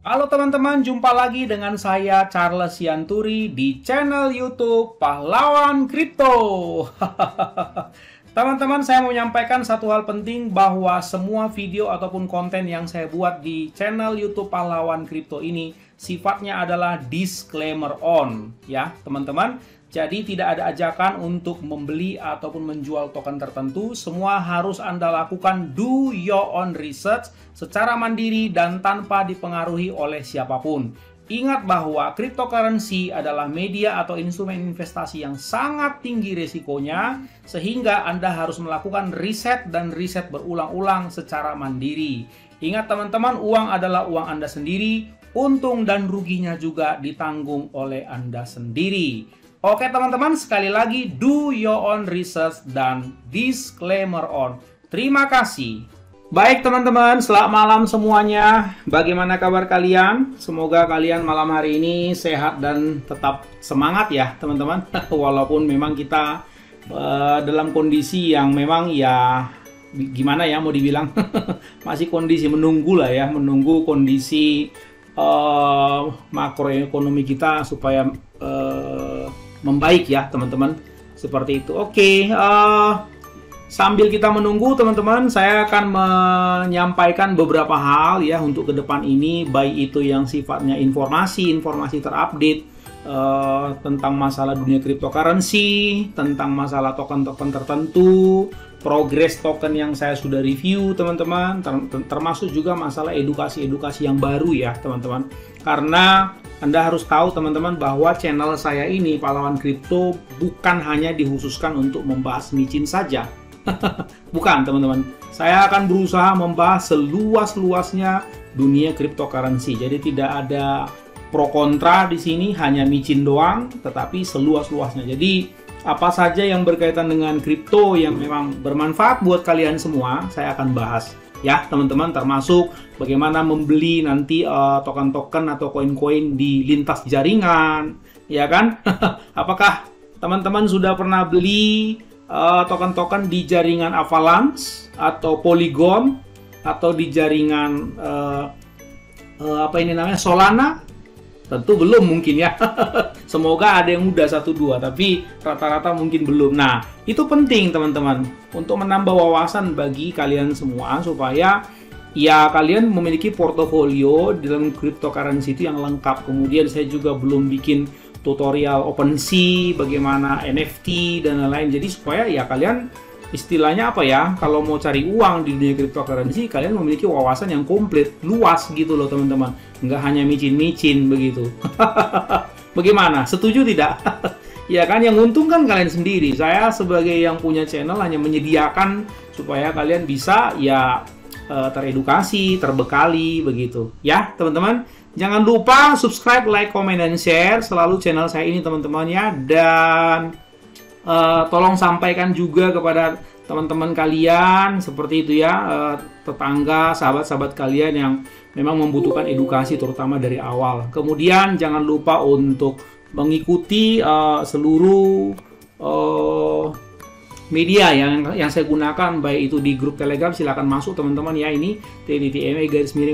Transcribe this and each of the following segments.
Halo teman-teman, jumpa lagi dengan saya Charles Sianturi di channel YouTube Pahlawan Kripto. Teman-teman, saya mau menyampaikan satu hal penting bahwa semua video ataupun konten yang saya buat di channel YouTube Pahlawan Kripto ini sifatnya adalah disclaimer on, ya teman-teman. Jadi tidak ada ajakan untuk membeli ataupun menjual token tertentu. Semua harus Anda lakukan do your own research secara mandiri dan tanpa dipengaruhi oleh siapapun. Ingat bahwa cryptocurrency adalah media atau instrumen investasi yang sangat tinggi risikonya, sehingga Anda harus melakukan riset dan riset berulang-ulang secara mandiri. Ingat teman-teman, uang adalah uang Anda sendiri, untung dan ruginya juga ditanggung oleh Anda sendiri. Oke teman-teman, sekali lagi do your own research dan disclaimer on. Terima kasih. Baik teman-teman, selamat malam semuanya. Bagaimana kabar kalian? Semoga kalian malam hari ini sehat dan tetap semangat ya teman-teman. Walaupun memang kita dalam kondisi yang memang ya gimana ya mau dibilang masih kondisi menunggu lah ya, menunggu kondisi makroekonomi kita supaya membaik ya teman-teman, seperti itu. Oke, sambil kita menunggu teman-teman, saya akan menyampaikan beberapa hal ya untuk ke depan ini, baik itu yang sifatnya informasi terupdate tentang masalah dunia cryptocurrency, tentang masalah token-token tertentu, progress token yang saya sudah review teman-teman, termasuk juga masalah edukasi-edukasi yang baru ya teman-teman. Karena Anda harus tahu teman-teman bahwa channel saya ini Pahlawan Kripto bukan hanya dikhususkan untuk membahas micin saja. Bukan teman-teman. Saya akan berusaha membahas seluas-luasnya dunia cryptocurrency. Jadi tidak ada pro kontra di sini, hanya micin doang, tetapi seluas-luasnya. Jadi apa saja yang berkaitan dengan kripto yang memang bermanfaat buat kalian semua, saya akan bahas ya teman-teman, termasuk bagaimana membeli nanti token-token atau koin-koin di lintas jaringan, ya kan? Apakah teman-teman sudah pernah beli token-token di jaringan Avalanche atau Polygon atau di jaringan apa ini namanya Solana? Tentu belum mungkin ya. Semoga ada yang udah 1-2, tapi rata-rata mungkin belum. Nah, itu penting teman-teman untuk menambah wawasan bagi kalian semua supaya ya kalian memiliki portofolio dalam cryptocurrency itu yang lengkap. Kemudian saya juga belum bikin tutorial OpenSea, bagaimana NFT dan lain-lain. Jadi supaya ya kalian istilahnya apa ya, kalau mau cari uang di dunia cryptocurrency, kalian memiliki wawasan yang komplit, luas gitu loh teman-teman. Nggak hanya micin-micin begitu. Bagaimana? Setuju tidak? Ya kan, yang untung kan kalian sendiri. Saya sebagai yang punya channel hanya menyediakan supaya kalian bisa ya teredukasi, terbekali begitu. Ya teman-teman, jangan lupa subscribe, like, comment, dan share selalu channel saya ini teman-teman ya. Dan tolong sampaikan juga kepada teman-teman kalian seperti itu ya, tetangga, sahabat-sahabat kalian yang memang membutuhkan edukasi terutama dari awal. Kemudian jangan lupa untuk mengikuti seluruh media yang saya gunakan, baik itu di grup Telegram, silakan masuk teman-teman ya, ini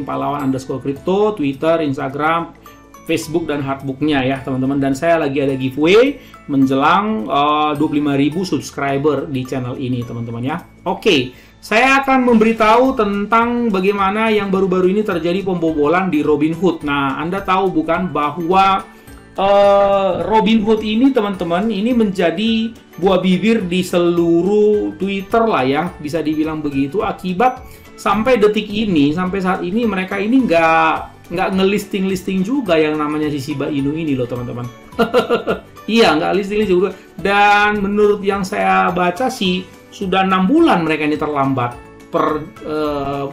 @pahlawan_kripto, Twitter, Instagram, Facebook dan hardbooknya ya teman-teman. Dan saya lagi ada giveaway menjelang 25.000 subscriber di channel ini teman-teman ya. Oke, saya akan memberitahu tentang bagaimana yang baru-baru ini terjadi pembobolan di Robinhood. Nah, Anda tahu bukan bahwa Robinhood ini teman-teman, ini menjadi buah bibir di seluruh Twitter lah ya, bisa dibilang begitu, akibat sampai detik ini, sampai saat ini mereka ini nggak ngelisting juga yang namanya si Shiba Inu ini loh teman-teman. Iya, nggak listing juga. Dan menurut yang saya baca sih sudah 6 bulan mereka ini terlambat per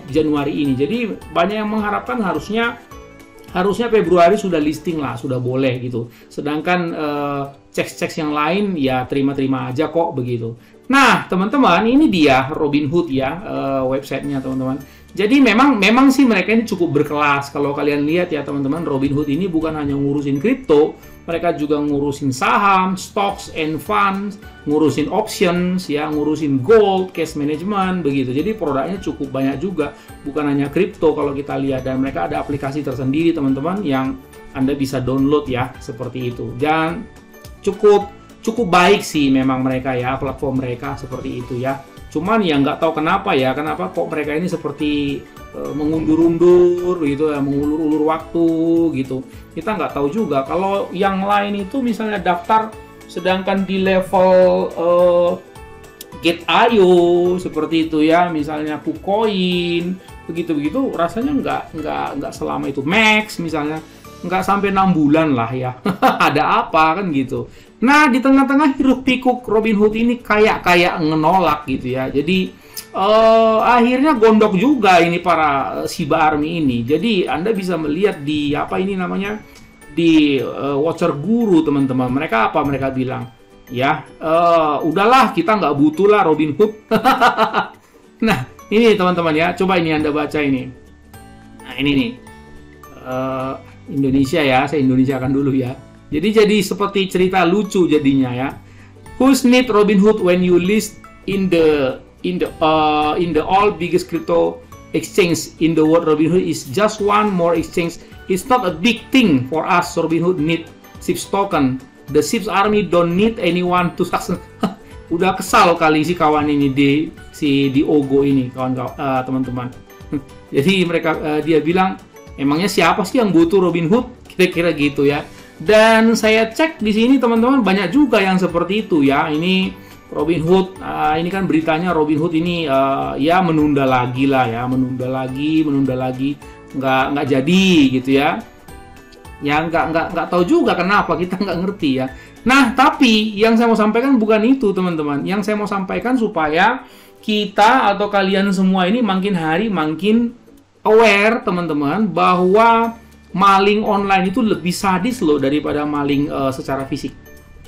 Januari ini. Jadi banyak yang mengharapkan harusnya Februari sudah listing lah, sudah boleh gitu. Sedangkan cek yang lain ya terima-terima aja kok begitu. Nah teman-teman, ini dia Robinhood ya, websitenya teman-teman. Jadi memang sih mereka ini cukup berkelas. Kalau kalian lihat ya teman-teman, Robinhood ini bukan hanya ngurusin kripto, mereka juga ngurusin saham, stocks and funds, ngurusin options, ya, ngurusin gold, cash management, begitu. Jadi produknya cukup banyak juga, bukan hanya kripto kalau kita lihat. Dan mereka ada aplikasi tersendiri, teman-teman, yang Anda bisa download ya, seperti itu. Dan cukup baik sih memang mereka ya, platform mereka seperti itu ya. Cuman ya nggak tahu kenapa kok mereka ini seperti mengundur-undur gitu ya, mengulur-ulur waktu gitu. Kita nggak tahu juga. Kalau yang lain itu misalnya daftar, sedangkan di level Gate.io seperti itu ya, misalnya KuCoin begitu-begitu, rasanya nggak selama itu. Max misalnya nggak sampai 6 bulan lah ya. Ada apa kan gitu. Nah, di tengah-tengah hiruk pikuk Robinhood ini kayak ngenolak gitu ya. Jadi akhirnya gondok juga ini para Shiba Army ini. Jadi Anda bisa melihat di apa ini namanya, di Watcher Guru, teman-teman. Mereka bilang ya, udahlah, kita nggak butuh lah Robinhood. Nah, ini teman-teman ya, coba ini Anda baca ini. Nah, ini nih. Indonesia ya, saya Indonesiakan dulu ya. Jadi seperti cerita lucu jadinya ya. Who's need Robinhood when you list in the all biggest crypto exchange in the world? Robinhood is just one more exchange. It's not a big thing for us. Robinhood need SHIB token. The SHIB Army don't need anyone to success. Udah kesal kali si kawan ini di Ogo ini, kawan-kawan, teman-teman. Jadi dia bilang, emangnya siapa sih yang butuh Robinhood? Kira-kira gitu ya. Dan saya cek di sini, teman-teman, banyak juga yang seperti itu ya. Ini Robinhood, ini kan beritanya Robinhood ini ya menunda lagi lah ya, menunda lagi, nggak jadi gitu ya. Ya nggak tahu juga kenapa, kita nggak ngerti ya. Nah, tapi yang saya mau sampaikan bukan itu, teman-teman. Yang saya mau sampaikan supaya kita atau kalian semua ini makin hari makin aware, teman-teman, bahwa maling online itu lebih sadis loh daripada maling secara fisik.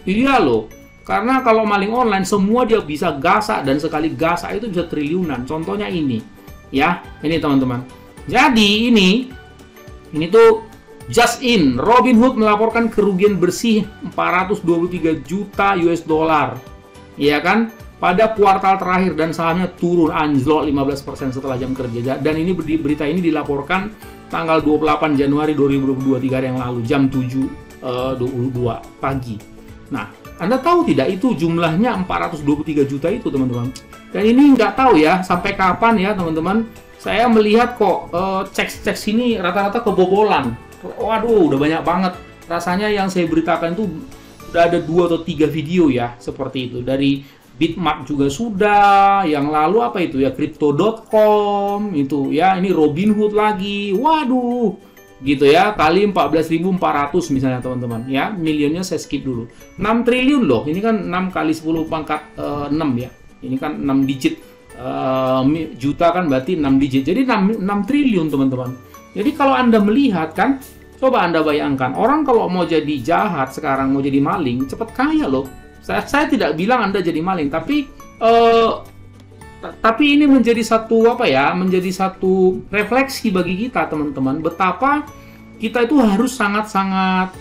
Iya loh. Karena kalau maling online semua dia bisa gasak, dan sekali gasak itu bisa triliunan. Contohnya ini. Ya, ini teman-teman. Jadi ini tuh just in, Robinhood melaporkan kerugian bersih 423 juta US dollar. Iya kan? Pada kuartal terakhir, dan sahamnya turun anjlok 15% setelah jam kerja. Dan ini berita ini dilaporkan tanggal 28 Januari 2023 yang lalu, jam 7.22 pagi. Nah, Anda tahu tidak itu jumlahnya 423 juta itu, teman-teman. Dan ini nggak tahu ya sampai kapan ya, teman-teman. Saya melihat kok cek sini rata-rata kebobolan. Waduh, udah banyak banget. Rasanya yang saya beritakan itu udah ada 2 atau 3 video ya, seperti itu. Dari Bitmart juga sudah, yang lalu apa itu ya, Crypto.com itu ya, ini Robinhood lagi, waduh, gitu ya, kali 14.400 misalnya, teman-teman ya. Milionnya saya skip dulu, 6 triliun loh, ini kan 6 kali 10 pangkat 6 ya, ini kan 6 digit, juta kan berarti 6 digit, jadi 6 triliun, teman-teman. Jadi kalau Anda melihat kan, coba Anda bayangkan, orang kalau mau jadi jahat sekarang, mau jadi maling, cepat kaya loh. Saya tidak bilang Anda jadi maling, tapi ini menjadi satu menjadi satu refleksi bagi kita, teman-teman, betapa kita itu harus sangat-sangat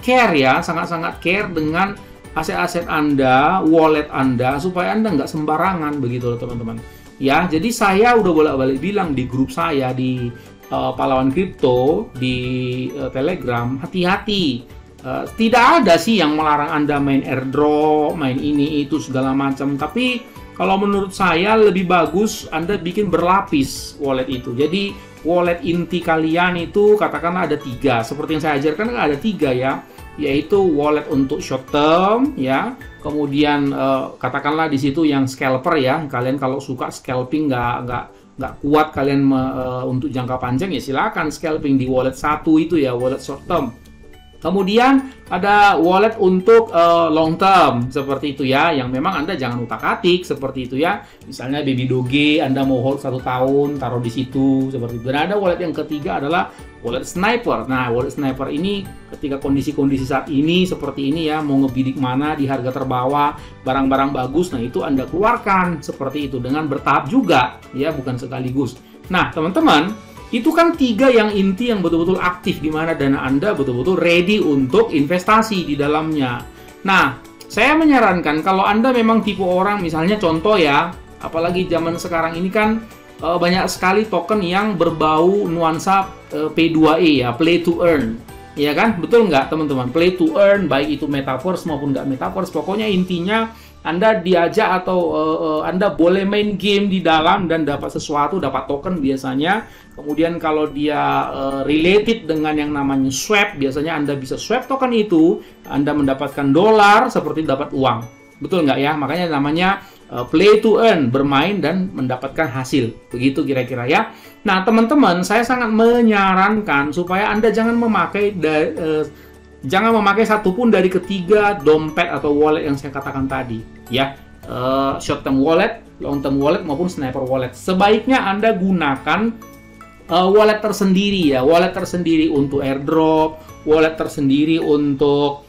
care ya, sangat-sangat care dengan aset-aset Anda, wallet Anda, supaya Anda nggak sembarangan begitu loh, teman-teman. Ya, jadi saya udah bolak-balik bilang di grup saya di Pahlawan Kripto di Telegram, hati-hati. Tidak ada sih yang melarang Anda main airdrop, main ini itu segala macam. Tapi kalau menurut saya lebih bagus Anda bikin berlapis wallet itu. Jadi wallet inti kalian itu katakanlah ada 3. Seperti yang saya ajarkan kan ada 3 ya, yaitu wallet untuk short term ya. Kemudian katakanlah di situ yang scalper ya. Kalian kalau suka scalping nggak kuat kalian untuk jangka panjang ya silakan scalping di wallet 1 itu ya, wallet short term. Kemudian ada wallet untuk long term seperti itu ya, yang memang Anda jangan utak-atik seperti itu ya. Misalnya Baby Doge Anda mau hold 1 tahun, taruh di situ seperti itu. Dan ada wallet yang ketiga adalah wallet sniper. Nah, wallet sniper ini ketika kondisi-kondisi saat ini seperti ini ya, mau ngebidik mana di harga terbawah, barang-barang bagus, nah itu Anda keluarkan seperti itu dengan bertahap juga ya, bukan sekaligus. Nah, teman-teman, Itu kan 3 yang inti yang betul-betul aktif, di mana dana Anda betul-betul ready untuk investasi di dalamnya. Nah, saya menyarankan kalau Anda memang tipe orang, misalnya contoh ya, apalagi zaman sekarang ini kan banyak sekali token yang berbau nuansa P2E ya, play to earn. Ya kan? Betul nggak teman-teman? Play to earn, baik itu metaverse maupun nggak metaverse. Pokoknya intinya Anda diajak atau Anda boleh main game di dalam dan dapat sesuatu, dapat token biasanya. Kemudian kalau dia related dengan yang namanya swap, biasanya Anda bisa swap token itu, Anda mendapatkan dolar seperti dapat uang. Betul nggak ya? Makanya namanya play to earn, bermain dan mendapatkan hasil. Begitu kira-kira ya. Nah, teman-teman, saya sangat menyarankan supaya Anda jangan memakai satupun dari ketiga dompet atau wallet yang saya katakan tadi, ya. Short term wallet, long term wallet maupun sniper wallet. Sebaiknya Anda gunakan wallet tersendiri ya, wallet tersendiri untuk airdrop, wallet tersendiri untuk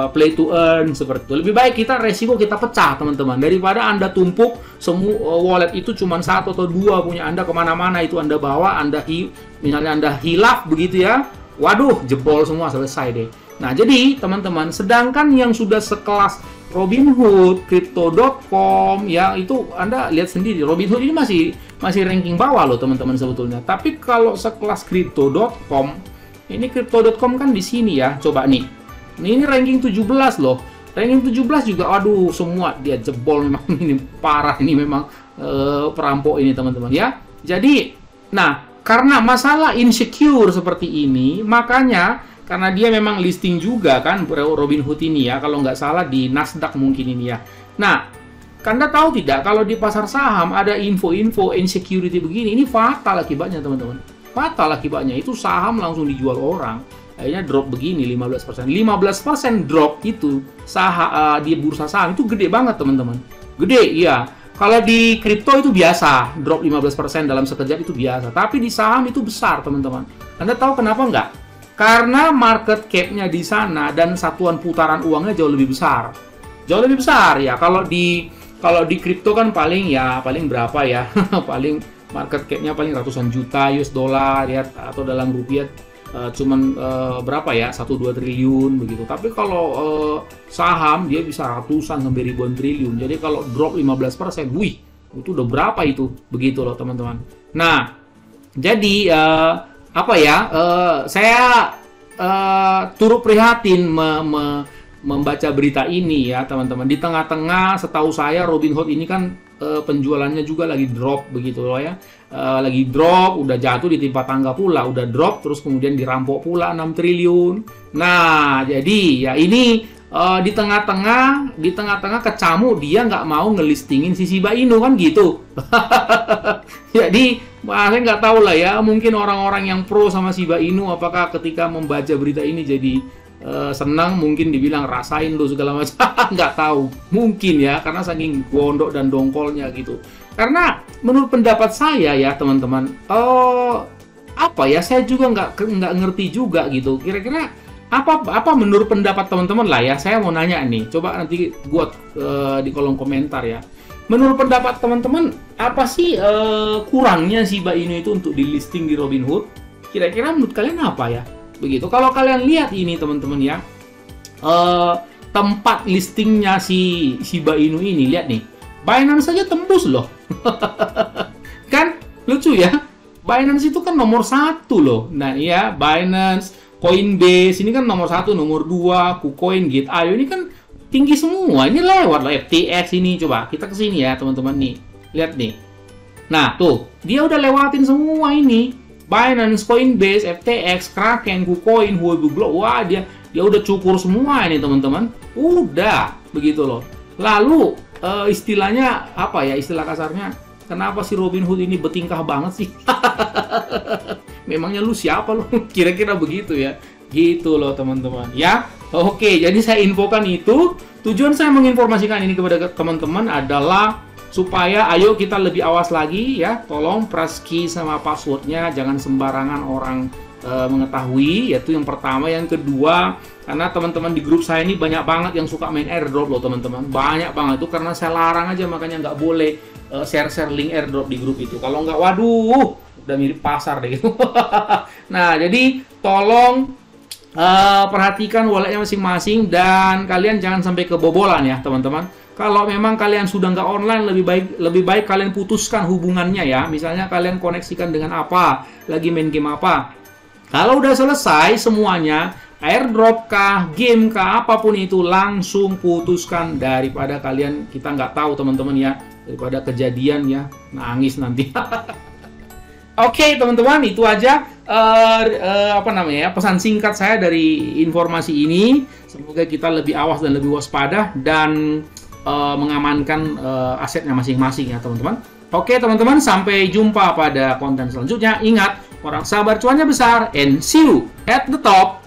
play to earn seperti itu. Lebih baik resiko kita pecah teman-teman, daripada Anda tumpuk semua wallet itu cuma 1 atau 2 punya Anda, kemana-mana itu Anda bawa, misalnya Anda hilaf begitu ya, waduh jebol semua, selesai deh. Nah, jadi teman-teman, sedangkan yang sudah sekelas Robinhood, Crypto.com ya, itu Anda lihat sendiri, Robinhood ini masih ranking bawah loh teman-teman sebetulnya. Tapi kalau sekelas Crypto.com, ini Crypto.com kan di sini ya, coba nih. Ini ranking 17 loh. Ranking 17 juga, aduh semua dia jebol memang. Ini parah, ini memang perampok ini teman-teman ya. Jadi, nah karena masalah insecure seperti ini, makanya karena dia memang listing juga kan Robinhood ini ya, kalau nggak salah di Nasdaq mungkin ini ya. Nah, Anda tahu tidak kalau di pasar saham ada info-info insecurity begini, ini fatal akibatnya teman-teman. Fatal akibatnya, itu saham langsung dijual orang. Akhirnya drop begini 15%. 15% drop itu di bursa saham itu gede banget teman-teman. Gede, iya. Kalau di kripto itu biasa, drop 15% dalam sekejap itu biasa. Tapi di saham itu besar teman-teman. Anda tahu kenapa nggak? Karena market cap-nya di sana dan satuan putaran uangnya jauh lebih besar. Jauh lebih besar ya. Kalau di kripto kan paling berapa ya? Paling market cap-nya paling ratusan juta US dollar ya, atau dalam rupiah berapa ya, 1-2 triliun begitu. Tapi kalau saham dia bisa ratusan sampai ribuan triliun. Jadi kalau drop 15%, wih, itu udah berapa itu, begitu loh teman-teman. Nah, jadi saya turut prihatin membaca berita ini ya teman-teman. Di tengah-tengah, setahu saya Robinhood ini kan penjualannya juga lagi drop begitu loh ya, lagi drop, udah jatuh di timpa tangga pula, udah drop terus kemudian dirampok pula 6 triliun. Nah, jadi ya ini di tengah-tengah kecamu dia nggak mau ngelistingin si Shiba Inu kan gitu. Jadi saya nggak tahu lah ya, mungkin orang-orang yang pro sama Shiba Inu apakah ketika membaca berita ini jadi senang, mungkin dibilang rasain lo segala macam. Nggak tahu, mungkin ya, karena saking gondok dan dongkolnya gitu. Karena menurut pendapat saya ya teman-teman, saya juga nggak ngerti juga gitu. Kira-kira apa menurut pendapat teman-teman lah ya, saya mau nanya nih, coba nanti buat di kolom komentar ya. Menurut pendapat teman-teman, apa sih kurangnya Shiba Inu itu untuk di listing di Robinhood? Kira-kira menurut kalian apa ya? Begitu. Kalau kalian lihat ini teman-teman ya, tempat listingnya si Shiba Inu ini, lihat nih, Binance saja tembus loh. Kan lucu ya, Binance itu kan nomor 1 loh. Nah iya, Binance, Coinbase ini kan nomor 1, nomor 2, KuCoin, Gate.io ini kan tinggi semua. Ini lewat lah FTX ini. Coba kita ke sini ya teman-teman nih, lihat nih. Nah tuh, dia udah lewatin semua ini. Binance, Coinbase, FTX, Kraken, KuCoin, Huobi Globe, wah dia udah cukur semua ini teman-teman. Udah begitu loh. Lalu istilahnya apa ya, istilah kasarnya, kenapa si Robinhood ini bertingkah banget sih? Memangnya lu siapa lu? Kira-kira begitu ya. Gitu loh teman-teman ya. Oke, jadi saya infokan itu. Tujuan saya menginformasikan ini kepada teman-teman adalah supaya ayo kita lebih awas lagi ya, tolong press key sama passwordnya jangan sembarangan orang mengetahui, yaitu yang pertama. Yang kedua, karena teman-teman di grup saya ini banyak banget yang suka main airdrop loh teman-teman, banyak banget. Itu karena saya larang aja, makanya nggak boleh share-share link airdrop di grup itu. Kalau nggak, waduh, udah mirip pasar deh gitu. Nah, jadi tolong perhatikan walletnya masing-masing, dan kalian jangan sampai kebobolan ya teman-teman. Kalau memang kalian sudah nggak online, lebih baik kalian putuskan hubungannya ya. Misalnya kalian koneksikan dengan apa, lagi main game apa. Kalau udah selesai semuanya, airdrop kah, game kah, apapun itu, langsung putuskan, daripada kalian, kita nggak tahu teman-teman ya, daripada kejadian ya, nangis nanti. Oke teman-teman, itu aja pesan singkat saya dari informasi ini. Semoga kita lebih awas dan lebih waspada, dan mengamankan asetnya masing-masing ya teman-teman. Oke teman-teman, sampai jumpa pada konten selanjutnya. Ingat, orang sabar cuannya besar, and see you at the top.